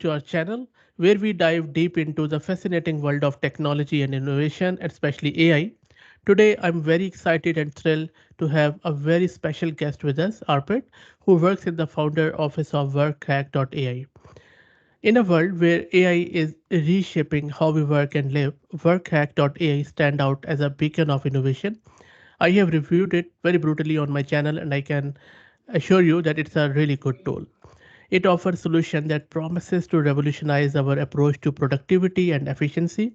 to our channel where we dive deep into the fascinating world of technology and innovation, especially AI. Today, I'm very excited and thrilled to have a very special guest with us, Arpit, who works in the founder office of Workhack.ai. In a world where AI is reshaping how we work and live, Workhack.ai stand out as a beacon of innovation. I have reviewed it very brutally on my channel and I can assure you that it's a really good tool. It offers a solution that promises to revolutionize our approach to productivity and efficiency.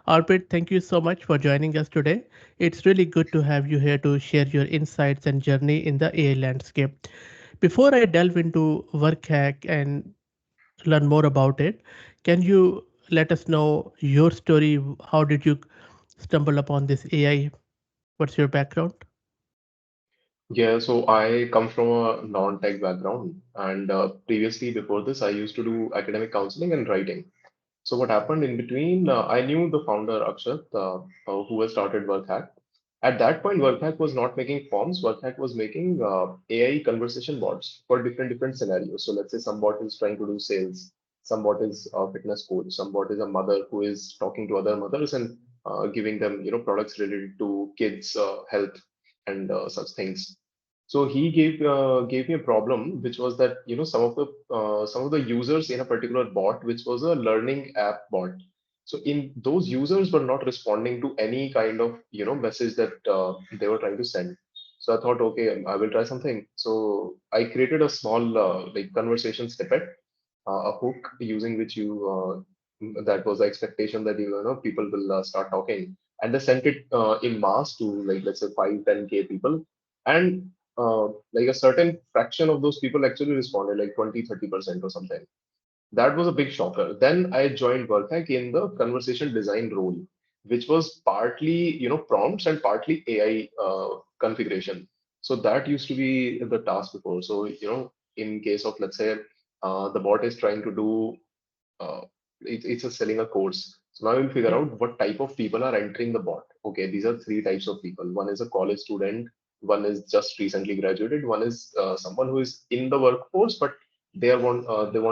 Arpit, thank you so much for joining us today. It's really good to have you here to share your insights and journey in the AI landscape. Before I delve into Workhack and learn more about it, can you let us know your story? How did you stumble upon this AI? What's your background? Yeah, so I come from a non-tech background, and previously before this, I used to do academic counseling and writing. So what happened in between? I knew the founder Akshat, who has started WorkHack. At that point, WorkHack was not making forms. WorkHack was making AI conversation bots for different scenarios. So let's say some bot is trying to do sales, some bot is a fitness coach, some bot is a mother who is talking to other mothers and giving them products related to kids' health and such things. So he gave me a problem, which was that some of the users in a particular bot, which was a learning app bot. So in those users were not responding to any kind of message that they were trying to send. So I thought, okay, I will try something. So I created a small like conversation snippet, a hook using which you that was the expectation that people will start talking, and they sent it in mass to like let's say 5-10K people, and like a certain fraction of those people actually responded, like 20-30% or something. That was a big shocker. Then I joined Workhack in the conversation design role, which was partly, prompts and partly AI configuration. So that used to be the task before. So, in case of, let's say, the bot is trying to do uh, it's a selling a course. So now we'll figure Yeah. out what type of people are entering the bot. Okay, these are three types of people. One is a college student, one is just recently graduated, one is someone who is in the workforce, but they want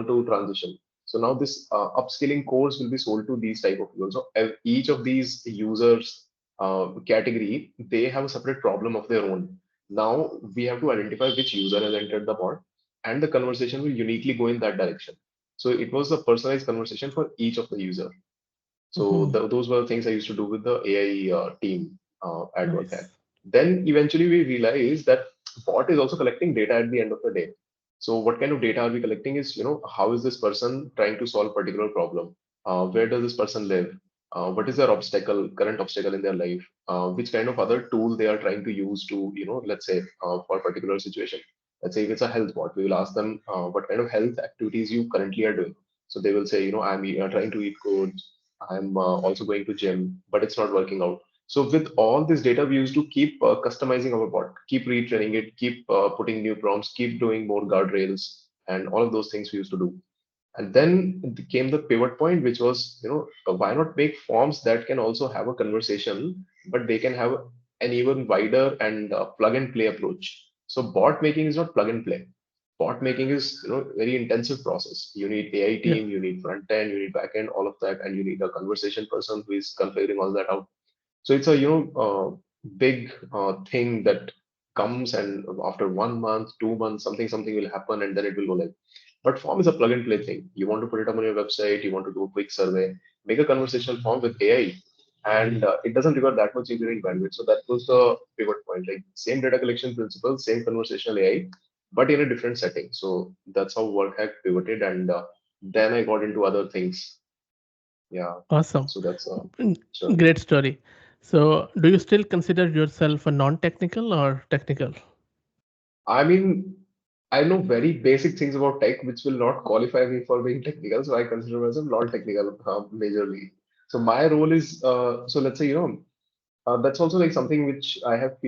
to transition. So now this upskilling course will be sold to these type of people. So each of these users category, they have a separate problem of their own. Now we have to identify which user has entered the bot, and the conversation will uniquely go in that direction. So it was a personalized conversation for each of the user. So Mhm. those were the things I used to do with the AI team at Workhack. Nice. Then eventually we realized that bot is also collecting data at the end of the day. So what kind of data are we collecting is, how is this person trying to solve a particular problem? Where does this person live? What is their current obstacle in their life? Which kind of other tool they are trying to use to, let's say for a particular situation. Let's say if it's a health bot, we will ask them what kind of health activities you currently are doing. So they will say, I'm trying to eat good. I'm also going to gym, but it's not working out. So with all this data, we used to keep customizing our bot, keep retraining it, keep putting new prompts, keep doing more guardrails, and all of those things we used to do. And then it came the pivot point, which was, why not make forms that can also have a conversation, but they can have an even wider and plug and play approach. So bot making is not plug and play. Bot making is, very intensive process. You need AI Yeah. team, you need front end, you need back end, all of that, and you need a conversation person who is configuring all that out. So it's a big thing that comes, and after 1 month, 2 months, something will happen, and then it will go live. But form is a plug and play thing. You want to put it up on your website, you want to do a quick survey, make a conversational form with AI, and it doesn't require that much engineering bandwidth. So that was the pivot point. Like same data collection principle, same conversational AI, but in a different setting. So that's how Workhack pivoted, and then I got into other things. Yeah. Awesome. So that's a Mm, journey. Great story. So, do you still consider yourself a non-technical or technical? I mean, I know very basic things about tech, which will not qualify me for being technical. So I consider myself non-technical, majorly. So my role is, so let's say, that's also like something which I have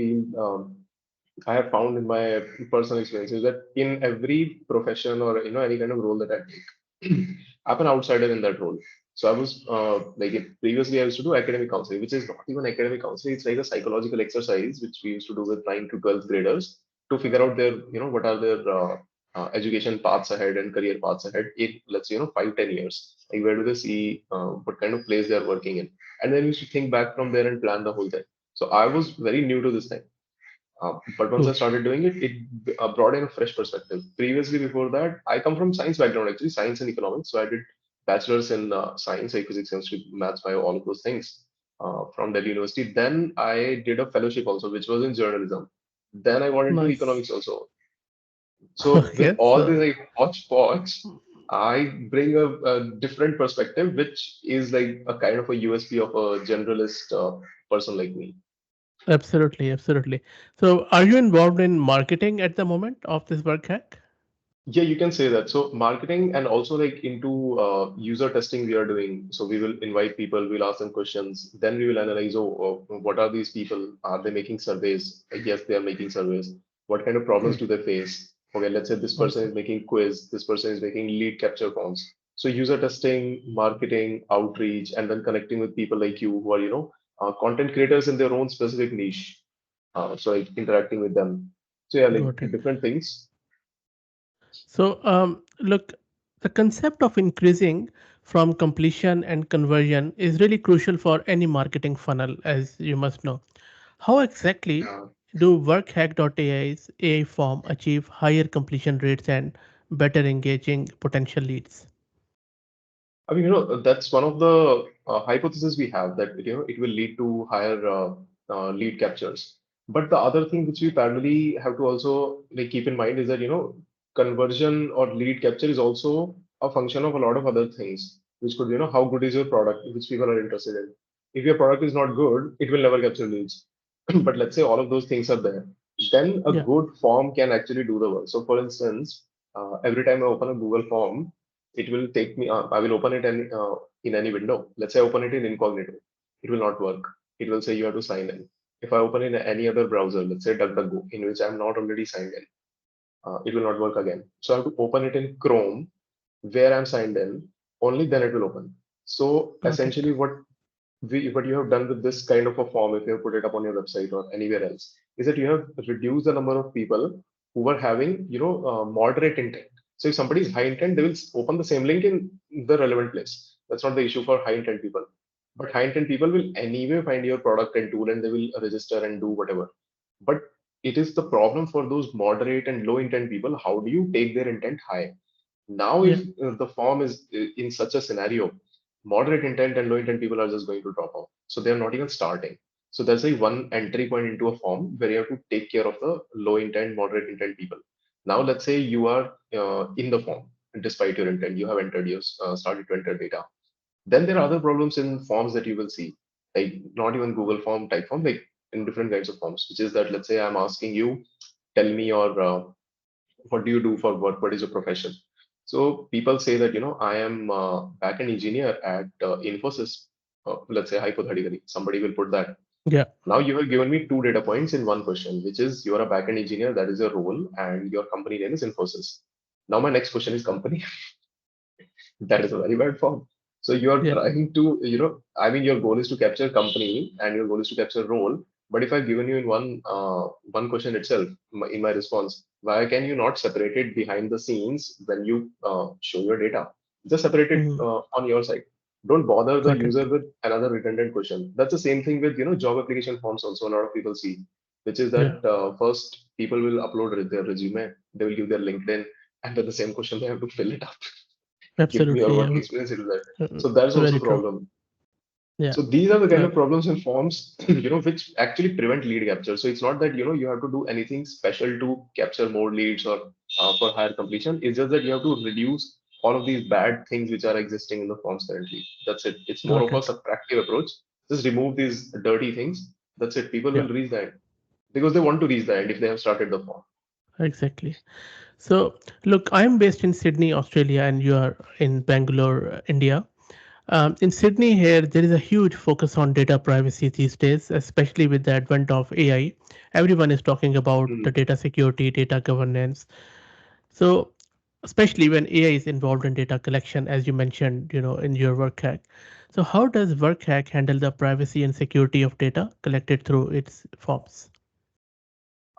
found in my personal experiences that in every profession or any kind of role that I take, I'm an outsider in that role. So I was like previously I used to do academic counseling, which is not even academic counseling. It's like a psychological exercise which we used to do with 9 to 12th graders to figure out their what are their education paths ahead and career paths ahead in, let's say, 5, 10 years. Like where do they see what kind of place they are working in, and then you should think back from there and plan the whole thing. So I was very new to this thing, but once I True. started doing it, it brought in a fresh perspective. Previously, before that, I come from science background actually, science and economics. So I did bachelor's in science, like physics, chemistry, maths, bio, all of those things from Delhi University. Then I did a fellowship also, which was in journalism. Then I got into Nice. economics also. So with Okay. all this So like hodgepodge, I bring a different perspective, which is like a kind of a USP of a generalist person like me. absolutely, absolutely. So are you involved in marketing at the moment of this work hack? Yeah, you can say that. So marketing and also like into user testing we are doing. So we will invite people, we'll ask them questions, then we will analyze, what are these people? Are they making surveys? Yes, they are making surveys. What kind of problems Hmm. do they face? Okay, let's say this person Awesome. is making quiz, this person is making lead capture forms. So user testing, marketing, outreach, and then connecting with people like you who are, content creators in their own specific niche. So like interacting with them. So yeah, like Got it. different things. So, look, the concept of increasing from completion and conversion is really crucial for any marketing funnel, as you must know. How exactly do Workhack.ai's AI form achieve higher completion rates and better engaging potential leads? I mean, that's one of the hypotheses we have that, it will lead to higher lead captures. But the other thing which we parallelly have to also like keep in mind is that, conversion or lead capture is also a function of a lot of other things, which could, how good is your product, which people are interested in. If your product is not good, it will never capture leads. But let's say all of those things are there, then a Yeah. good form can actually do the work. So, for instance, every time I open a Google form, it will take me, I will open it in any window. Let's say I open it in incognito. It will not work. It will say you have to sign in. If I open in any other browser, let's say DuckDuckGo, in which I'm not already signed in, it will not work again. So I have to open it in Chrome where I'm signed in. Only then it will open. So Got it. essentially, what you have done with this kind of a form, if you have put it up on your website or anywhere else, is that you have reduced the number of people who were having, moderate intent. So if somebody is high intent, they will open the same link in the relevant place. That's not the issue for high intent people. But high intent people will anyway find your product and tool and they will register and do whatever. But it is the problem for those moderate and low intent people. How do you take their intent high? Now, if Yeah. the form is in such a scenario, moderate intent and low intent people are just going to drop off. So they're not even starting. So that's like one entry point into a form where you have to take care of the low intent, moderate intent people. Now, let's say you are in the form, despite your intent, you have entered, you started to enter data. Then there are other problems in forms that you will see, like not even Google form type form, like in different kinds of forms, which is that let's say I'm asking you, tell me your what do you do for work? What is your profession? So people say that, I am a backend engineer at Infosys. Let's say hypothetically, somebody will put that. Yeah. Now you have given me two data points in one question, which is you are a backend engineer, that is your role, and your company name is Infosys. Now my next question is company. That is a very bad form. So you are Yeah. trying to, I mean, your goal is to capture company and your goal is to capture role. But if I've given you in one question itself, in my response, why can you not separate it behind the scenes when you show your data? Just separate it Mm. on your side. Don't bother the Got user it. with another redundant question. That's the same thing with, job application forms also a lot of people see, which is Yeah. that first people will upload their resume, they will give their LinkedIn, and with the same question they have to fill it up. Give me your Absolutely. work Yeah. experience into that. Uh, So that's also Very a true. problem. Yeah. So these are the kind Uh, of problems in forms, which actually prevent lead capture. So it's not that, you have to do anything special to capture more leads or for higher completion. It's just that you have to reduce all of these bad things which are existing in the forms currently. That's it. It's more got of a it. subtractive approach. Just remove these dirty things. That's it. People Yeah. will reach the end because they want to reach the end if they have started the form. Exactly. So, look, I'm based in Sydney, Australia, and you are in Bangalore, India. In Sydney, here, there is a huge focus on data privacy these days, especially with the advent of AI. Everyone is talking about the Mhm. data security, data governance. So, especially when AI is involved in data collection, as you mentioned, in your work hack. So, how does work hack handle the privacy and security of data collected through its forms?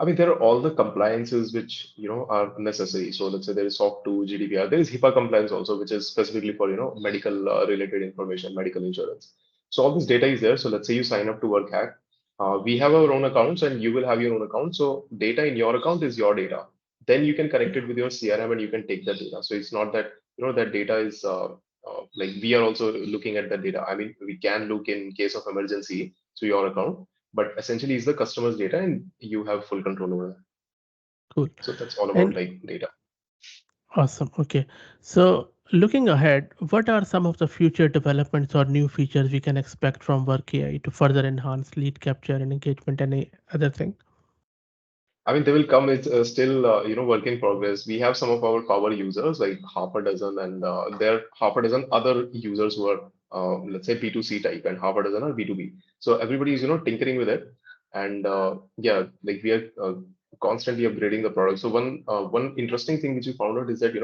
I mean, there are all the compliances which are necessary. So let's say there is SOC 2, GDPR. There is HIPAA compliance also, which is specifically for medical related information, medical insurance. So all this data is there. So let's say you sign up to Workhack. We have our own accounts, and you will have your own account. So data in your account is your data. Then you can connect it with your CRM, and you can take that data. So it's not that that data is like we are also looking at that data. I mean, we can look in case of emergency to your account, but essentially it's the customer's data and you have full control over that. Cool. So that's all about And like data. awesome. Okay. So looking ahead, what are some of the future developments or new features we can expect from Work AI to further enhance lead capture and engagement and any other thing? I mean, they will come. It's still, work in progress. We have some of our power users, like half a dozen, and there are half a dozen other users who are, let's say, B2C type, and half a dozen are B2B. So everybody is, tinkering with it, and yeah, like we are constantly upgrading the product. So one interesting thing which we found out is that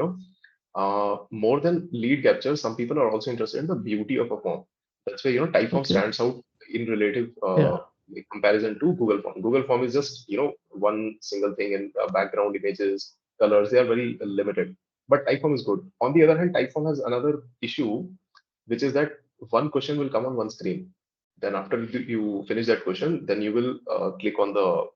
more than lead capture, some people are also interested in the beauty of a form. That's why Typeform Okay. stands out in relative Yeah. like comparison to Google Form. Google Form is just one single thing in background images, colors. They are very limited. But Typeform is good. On the other hand, Typeform has another issue, which is that one question will come on one screen. Then after you finish that question, then you will click on the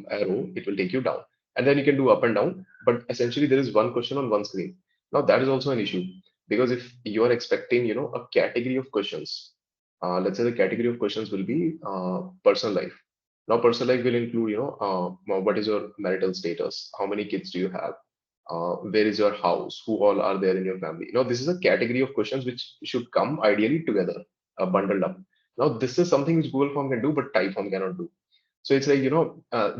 arrow. It will take you down, and then you can do up and down. But essentially, there is one question on one screen. Now that is also an issue because if you are expecting, a category of questions, let's say the category of questions will be personal life. Now, personal life will include, what is your marital status? How many kids do you have? Where is your house? Who all are there in your family? This is a category of questions which should come ideally together, bundled up. Now, this is something which Google Form can do, but Typeform cannot do. So it's like,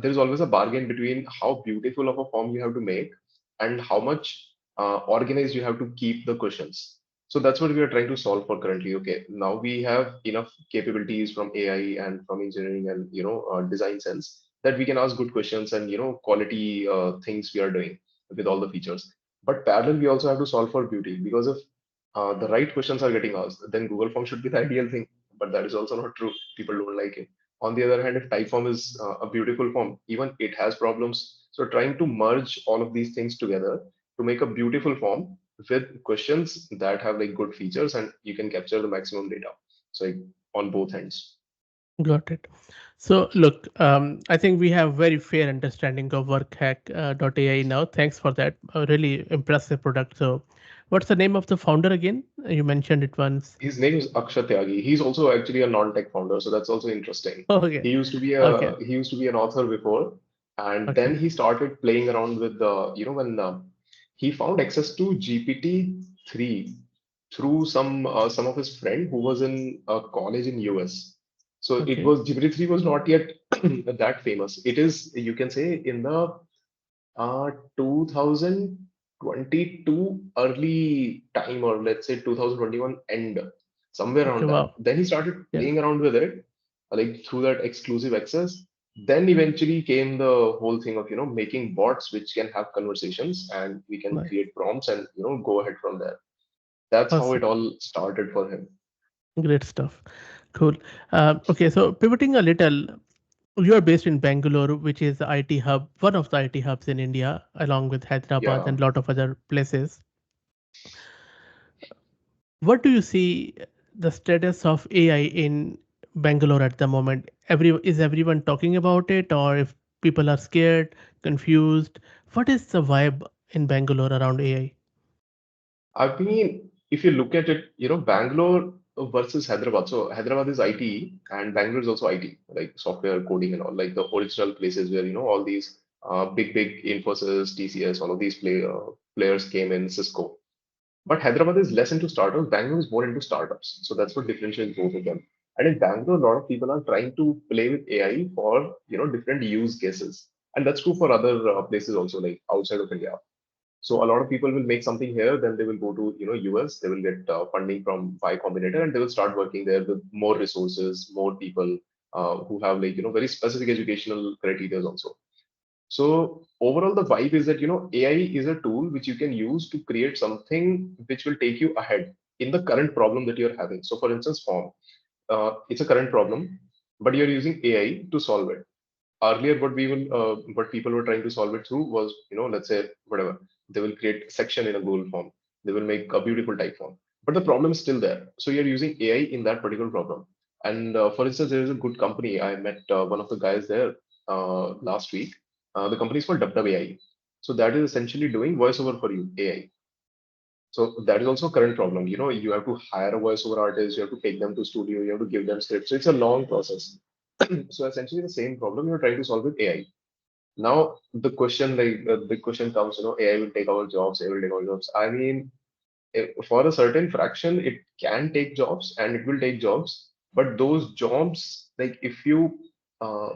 there's always a bargain between how beautiful of a form you have to make and how much organized you have to keep the questions. So that's what we are trying to solve for currently. Okay, now we have enough capabilities from AI and from engineering and design sense that we can ask good questions and quality things we are doing with all the features. But parallel, we also have to solve for beauty because if the right questions are getting asked, then Google Form should be the ideal thing. But that is also not true. People don't like it. On the other hand, if Typeform is a beautiful form, even it has problems. So trying to merge all of these things together to make a beautiful form with questions that have like good features and you can capture the maximum data. So like, on both ends. Got it. So look, I think we have very fair understanding of Workhack.ai now. Thanks for that. A really impressive product. So, what's the name of the founder again? You mentioned it once. His name is Akshat Tyagi. He's also actually a non-tech founder, so that's also interesting. Okay. Okay. He used to be an author before, and then Okay. he started playing around with the when he found access to GPT-3 through some of his friend who was in a college in US. So it Okay. was GPT-3 was not yet that famous. It is, you can say, in the 2022 early time, or let's say 2021 end, somewhere Okay. around that. Wow. Then he started Yeah. playing around with it, like through that exclusive access. Then eventually came the whole thing of making bots which can have conversations and we can Nice. create prompts and go ahead from there. That's how Awesome. it all started for him. Great stuff. Cool. Okay. So pivoting a little, you are based in Bangalore, which is the IT hub, one of the IT hubs in India, along with Hyderabad Yeah. and a lot of other places. What do you see the status of AI in Bangalore at the moment? Is everyone talking about it, or if people are scared, confused? What is the vibe in Bangalore around AI? I mean, if you look at it, Bangalore versus Hyderabad. So Hyderabad is IT and Bangalore is also IT, like software coding and all, like the original places where, all these big Infosys, TCS, all of these players came in, Cisco. But Hyderabad is less into startups. Bangalore is more into startups. So that's what differentiates both of them. And in Bangalore, a lot of people are trying to play with AI for, different use cases. And that's true for other places also, like outside of India. So a lot of people will make something here, then they will go to US. They will get funding from Y Combinator, and they will start working there with more resources, more people who have like very specific educational criteria also. So overall, the vibe is that AI is a tool which you can use to create something which will take you ahead in the current problem that you're having. So for instance, form, it's a current problem, but you're using AI to solve it. earlier what people were trying to solve it through was, let's say whatever, they will create section in a Google form, they will make a beautiful type form, but the problem is still there, so you're using AI in that particular problem. And for instance, there is a good company. I met one of the guys there last week. The company is called AI. So that is essentially doing voiceover for you, AI. So that is also a current problem. You have to hire a voiceover artist, you have to take them to studio, you have to give them scripts. So it's a long process. So essentially the same problem you're trying to solve with AI. Now the big question comes, AI will take our jobs, AI will take our jobs. I mean, for a certain fraction, it can take jobs and it will take jobs. But those jobs, like if you uh,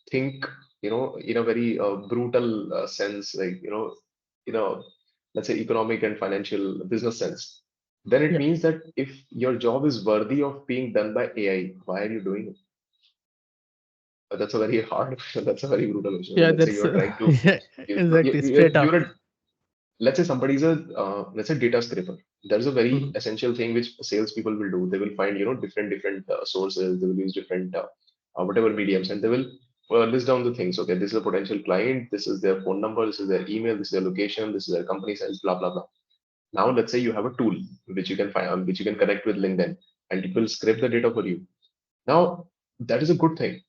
think, in a very brutal sense, like, in a, let's say, economic and financial business sense, then it Yeah. means that if your job is worthy of being done by AI, why are you doing it? That's a very hard question. That's a very brutal question. Yeah, Let's say that's you're trying to, yeah, exactly straight you're up. a, let's say somebody's a, let's say data scraper. There's a very Mhm. essential thing which salespeople will do. They will find, different sources. They will use different whatever mediums, and they will list down the things. Okay, this is a potential client. This is their phone number. This is their email. This is their location. This is their company size. Blah blah blah. Now let's say you have a tool which you can find, which you can connect with LinkedIn, and it will scrape the data for you. Now that is a good thing,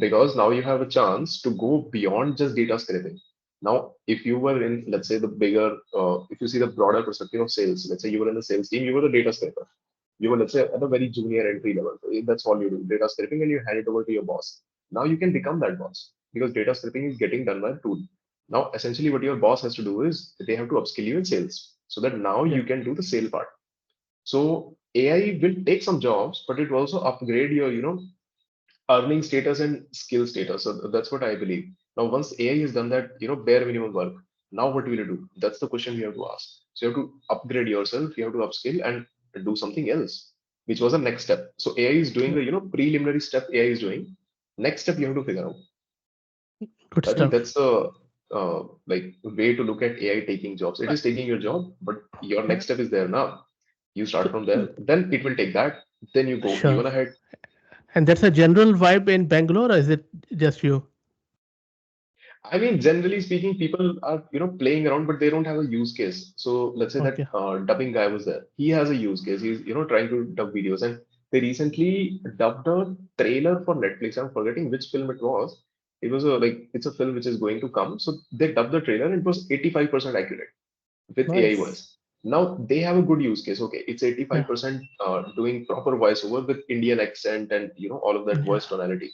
because now you have a chance to go beyond just data scraping. Now, if you were in, let's say, the bigger, if you see the broader perspective of sales, let's say you were in the sales team, you were the data scraper. You were, let's say, at a very junior entry level. So that's all you do, data scraping, and you hand it over to your boss. Now you can become that boss because data scraping is getting done by a tool. Now, essentially, what your boss has to do is they have to upskill you in sales so that now Yeah. you can do the sale part. So AI will take some jobs, but it will also upgrade your, earning status and skill status. So that's what I believe. Now, once AI has done that, bare minimum work, now what will you do? That's the question you have to ask. So you have to upgrade yourself, you have to upskill and do something else, which was the next step. So AI is doing Yeah. the, preliminary step AI is doing. Next step you have to figure out. Good I think stuff. that's the like way to look at AI taking jobs. It Uh, is taking your job, but your yeah. next step is there now. You start So, from there, then it will take that, then you go sure. even ahead. And that's a general vibe in Bangalore, or is it just you? I mean, generally speaking, people are, playing around, but they don't have a use case. So let's say that Okay. dubbing guy was there. He has a use case. He's, trying to dub videos, and they recently dubbed a trailer for Netflix. I'm forgetting which film it was. It was a like it's a film which is going to come. So they dubbed the trailer, and it was 85% accurate with AI Nice. voice. Now they have a good use case. Okay, it's Yeah. 85% doing proper voiceover with Indian accent and all of that Yeah. voice tonality.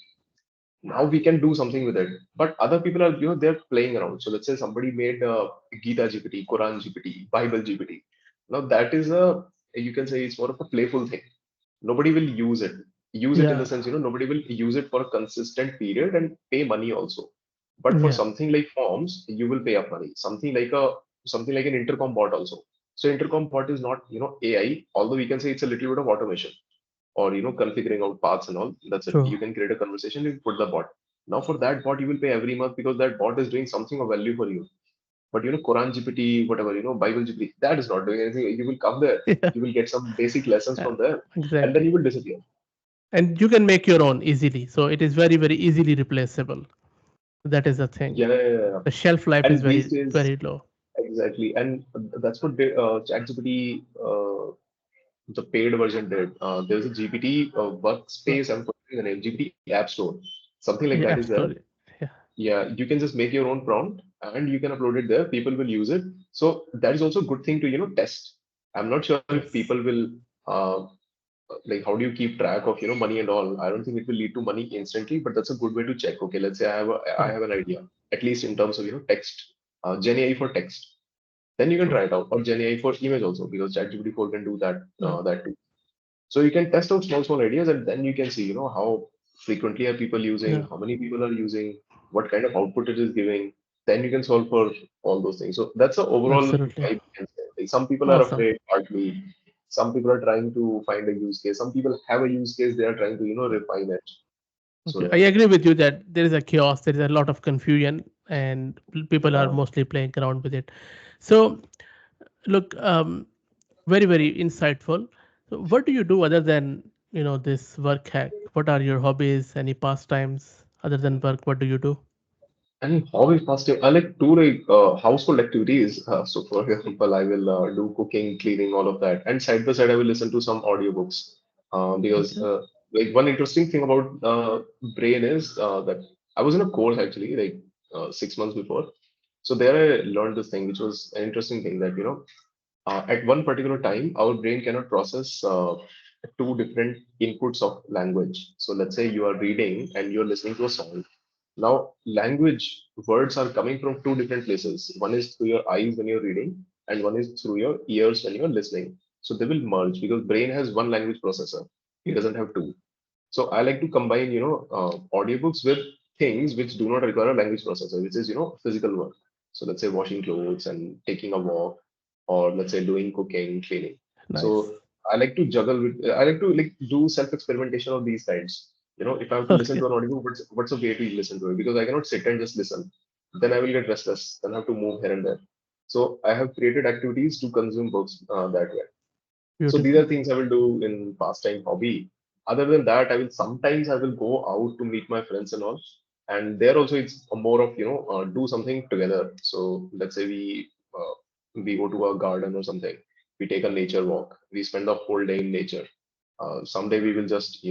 Now we can do something with it, but other people are, they're playing around. So let's say somebody made Gita GPT, Quran GPT, Bible GPT. Now that is a, you can say it's more of a playful thing. Nobody will use it in the Yeah. sense, nobody will use it for a consistent period and pay money also. But for Yeah. something like forms, you will pay up money. Something like an intercom bot also. So intercom bot is not, AI, although we can say it's a little bit of automation, or configuring out paths and all. That's it. True. You can create a conversation, you put the bot. Now for that bot you will pay every month because that bot is doing something of value for you. But Quran GPT, whatever, Bible GPT, that is not doing anything. You will come there, Yeah. you will get some basic lessons Yeah. from there, and then Exactly. you will disappear. And you can make your own easily. So it is very, very easily replaceable. That is the thing. Yeah, yeah, yeah, yeah. The shelf life is And these very, days, very low. exactly, and that's what ChatGPT, the paid version did. There's a GPT Uh, workspace, I'm forgetting the name, GPT App Store, something like that Yeah, is App there. Store. Yeah. Yeah, you can just make your own prompt and you can upload it there. People will use it. So that is also a good thing to, test. I'm not sure if Yes. people will, like, how do you keep track of, money and all? I don't think it will lead to money instantly, but that's a good way to check. Okay, let's say I have Correct. an idea, at least in terms of, text, Gen AI for text. Then you can True. try it out, or Gen AI for image also, because ChatGPT 4 can do that, Yeah. that too. So you can test out small ideas, and then you can see, how frequently are people using, Yeah. how many people are using, what kind of output it is giving. Then you can solve for all those things. So that's the overall Absolutely. vibe. You can say. Like some people are Awesome. afraid, partly. Some people are trying to find a use case. Some people have a use case. They are trying to, refine it. So Okay. I yeah. agree with you that there is a chaos, there is a lot of confusion, and people are Yeah. mostly playing around with it. So, look, very, very insightful. So what do you do other than this work hack? What are your hobbies? Any pastimes? other than work? What do you do? And hobby pastime, I like do like household activities. So, for example, I will do cooking, cleaning, all of that, and side by side, I will listen to some audiobooks. Because Okay. like one interesting thing about brain is that I was in a course actually like 6 months before. So there I learned this thing, which was an interesting thing that at one particular time, our brain cannot process two different inputs of language. So let's say you are reading and you're listening to a song. Now, language words are coming from two different places. One is through your eyes when you're reading, and one is through your ears when you're listening. So they will merge because brain has one language processor. It doesn't have two. So I like to combine, audiobooks with things which do not require a language processor, which is, physical work. So let's say washing clothes and taking a walk, or let's say doing cooking, cleaning. Nice. So I like to juggle with, I like to like do self-experimentation of these kinds. If I have to listen Okay. to an audiobook, what's a way to listen to it? Because I cannot sit and just listen. Then I will get restless. Then I have to move here and there. So I have created activities to consume books that way. So these Beautiful. are things I will do in pastime hobby. Other than that, I will go out to meet my friends and all. And there also it's a more of do something together. So let's say we go to a garden or something. We take a nature walk. We spend the whole day in nature. Someday we will just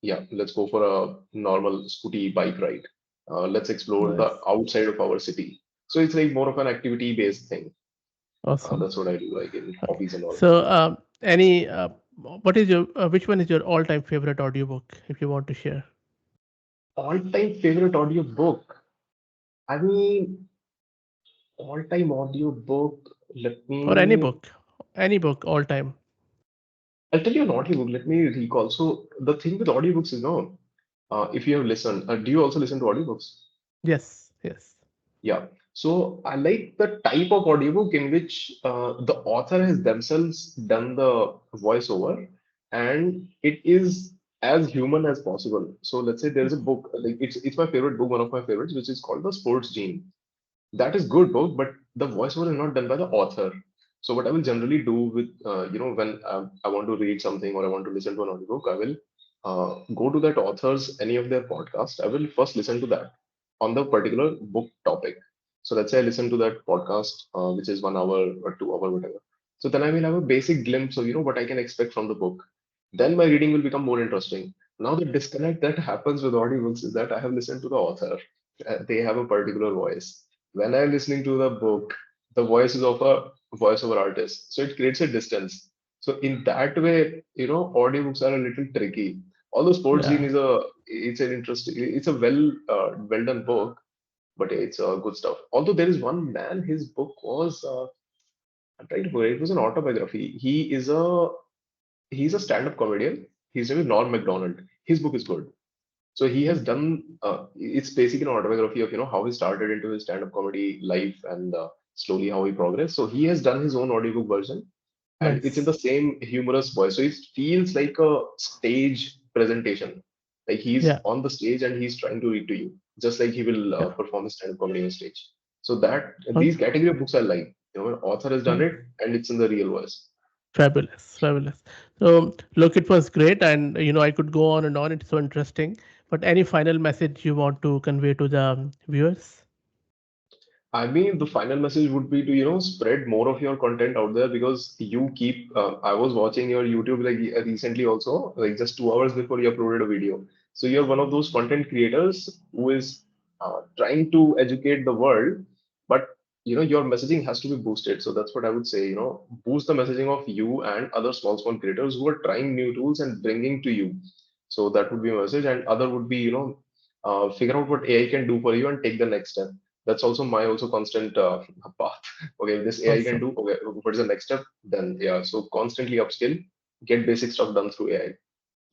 yeah, let's go for a normal scooty bike ride. Let's explore the Nice. outside of our city. So it's like more of an activity based thing. Awesome. That's what I do like in Okay. hobbies and all. So, any, what is your, which one is your all-time favorite audiobook, if you want to share? All-time favorite audio book. I mean, all-time audio book. Let Or any me. book? Any book, all time. I'll tell you an audiobook. Let me recall. So the thing with audiobooks is no. If you have listened, do you also listen to audiobooks? Yes, yes. Yeah. So I like the type of audiobook in which the author has themselves done the voiceover, and it is as human as possible. So let's say there is a book, like it's my favorite book, one of my favorites, which is called The Sports Gene. That is good book, but the voiceover is not done by the author. So what I will generally do with when I want to read something or I want to listen to an audiobook, I will go to that author's any of their podcast. I will first listen to that on the particular book topic. So let's say I listen to that podcast, which is 1 hour or 2 hour, whatever. So then I will have a basic glimpse of what I can expect from the book. Then my reading will become more interesting. Now the disconnect that happens with audiobooks is that I have listened to the author. They have a particular voice. When I'm listening to the book, the voice is of a voiceover artist. So it creates a distance. So in that way, audiobooks are a little tricky. Although Sports Scene Yeah. is it's an interesting, it's a well done book, but it's good stuff. Although there is one man, his book was, I'm trying to forget, it was an autobiography. He's a stand-up comedian. His name is Norm Macdonald. His book is good. So he has Okay. done. It's basically an autobiography of how he started into his stand-up comedy life and slowly how he progressed. So he has done his own audiobook version, and it's in Nice. the same humorous voice. So it feels like a stage presentation, like he's Yeah. on the stage and he's trying to read to you, just like he will Yeah. perform his stand-up comedy on stage. So that these Okay. category of books I like. An author has done Mm. it, and it's in the real voice. Fabulous. Fabulous. So, look, it was great. And, I could go on and on. It's so interesting. But any final message you want to convey to the viewers? I mean, the final message would be to, spread more of your content out there because you keep. I was watching your YouTube like recently also, like just 2 hours before you uploaded a video. So you're one of those content creators who is trying to educate the world, but your messaging has to be boosted. So that's what I would say. Boost the messaging of you and other small creators who are trying new tools and bringing to you. So that would be a message, and other would be, figure out what AI can do for you and take the next step. That's also my also constant path. Okay, this AI can Awesome. do. Okay, what is the next step? Then yeah, so constantly upskill, get basic stuff done through AI.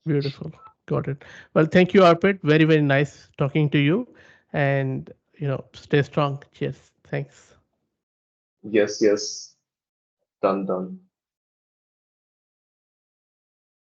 Beautiful. Got it. Well, thank you, Arpit. Very, very nice talking to you. And, stay strong. Cheers. Thanks. Yes, yes, done, done.